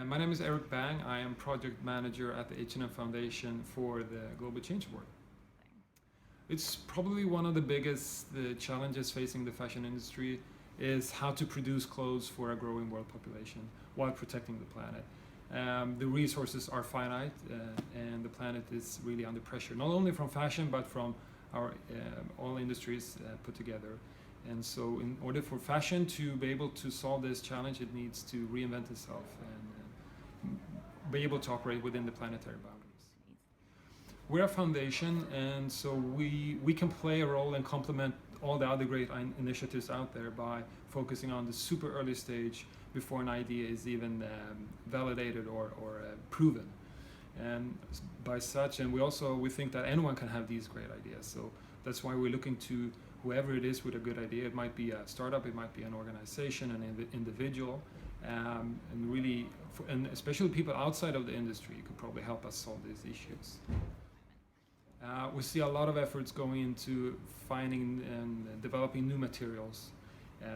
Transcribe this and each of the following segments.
My name is Erik Bang. I am project manager at the H&M Foundation for the Global Change Award. It's probably one of the biggest challenges facing the fashion industry is how to produce clothes for a growing world population while protecting the planet. The resources are finite and the planet is really under pressure, not only from fashion but from our all industries put together. And so in order for fashion to be able to solve this challenge, it needs to reinvent itself and be able to operate within the planetary boundaries. We're a foundation, and so we can play a role and complement all the other great initiatives out there by focusing on the super early stage before an idea is even validated or proven. And by such, and we think that anyone can have these great ideas. So that's why we're looking to whoever it is with a good idea. It might be a startup, it might be an organization, an individual, and really, and especially people outside of the industry could probably help us solve these issues. We see a lot of efforts going into finding and developing new materials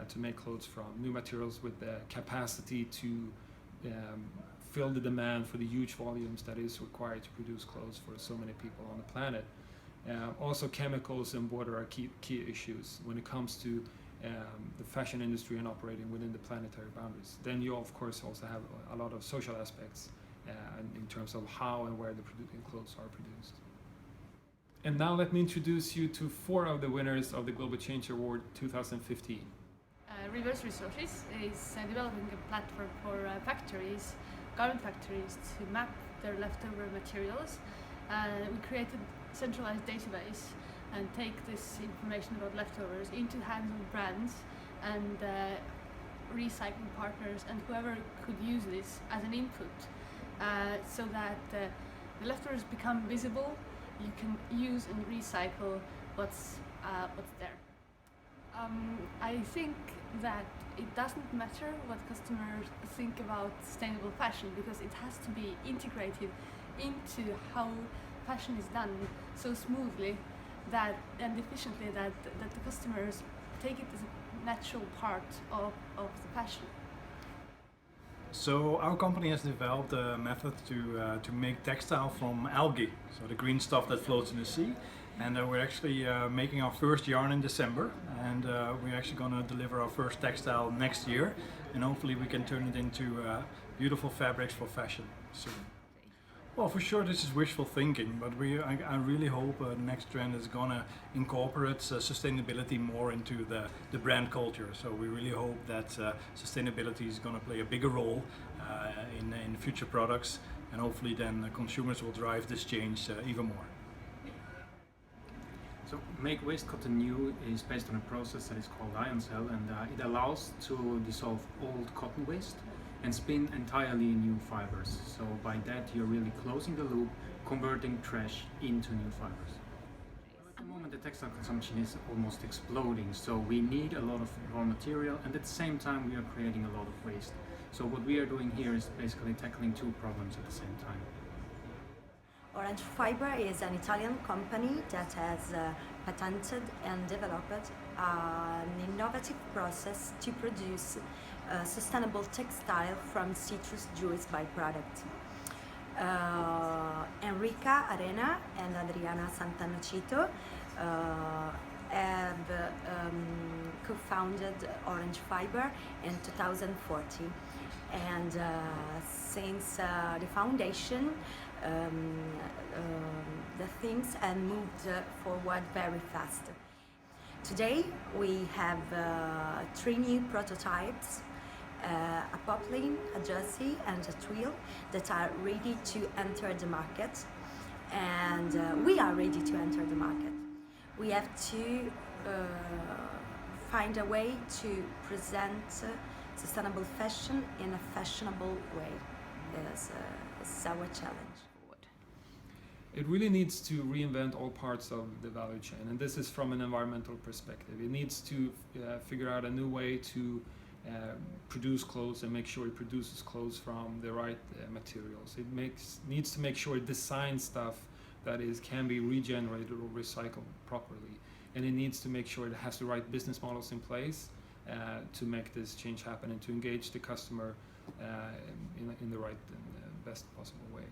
to make clothes from, new materials with the capacity to fill the demand for the huge volumes that is required to produce clothes for so many people on the planet. Also, chemicals and water are key issues when it comes to the fashion industry and operating within the planetary boundaries. Then you of course also have a lot of social aspects in terms of how and where the clothes are produced. And now let me introduce you to 4 of the winners of the Global Change Award 2015. Reverse Resources is developing a platform for factories, garment factories, to map their leftover materials. We created a centralized database and take this information about leftovers into the hands of brands and recycling partners and whoever could use this as an input so that the leftovers become visible. You can use and recycle what's there. I think that it doesn't matter what customers think about sustainable fashion, because it has to be integrated into how fashion is done so smoothly and efficiently that the customers take it as a natural part of the fashion. So our company has developed a method to make textile from algae, so the green stuff that floats in the sea. And we're actually making our first yarn in December, and we're actually going to deliver our first textile next year, and hopefully we can turn it into beautiful fabrics for fashion soon. Well, for sure this is wishful thinking, but I really hope the next trend is going to incorporate sustainability more into the brand culture. So we really hope that sustainability is going to play a bigger role in future products, and hopefully then consumers will drive this change even more. So Make Waste Cotton New is based on a process that is called ion cell, and it allows to dissolve old cotton waste and spin entirely new fibers. So by that you're really closing the loop, converting trash into new fibers. At the moment the textile consumption is almost exploding, so we need a lot of raw material, and at the same time we are creating a lot of waste. So what we are doing here is basically tackling 2 problems at the same time. Orange Fiber is an Italian company that has patented and developed an innovative process to produce sustainable textile from citrus juice byproduct. Enrica Arena and Adriana Santanacito have co-founded Orange Fiber in 2014, and since the foundation the things have moved forward very fast. Today we have 3 new prototypes, a poplin, a jersey and a twill that are ready to enter the market, and we are ready to enter the market. We have to find a way to present sustainable fashion in a fashionable way. It's our challenge. It really needs to reinvent all parts of the value chain, and this is from an environmental perspective. It needs to figure out a new way to produce clothes and make sure it produces clothes from the right materials. It needs to make sure it designs stuff that can be regenerated or recycled properly, and it needs to make sure it has the right business models in place to make this change happen and to engage the customer in the right and best possible way.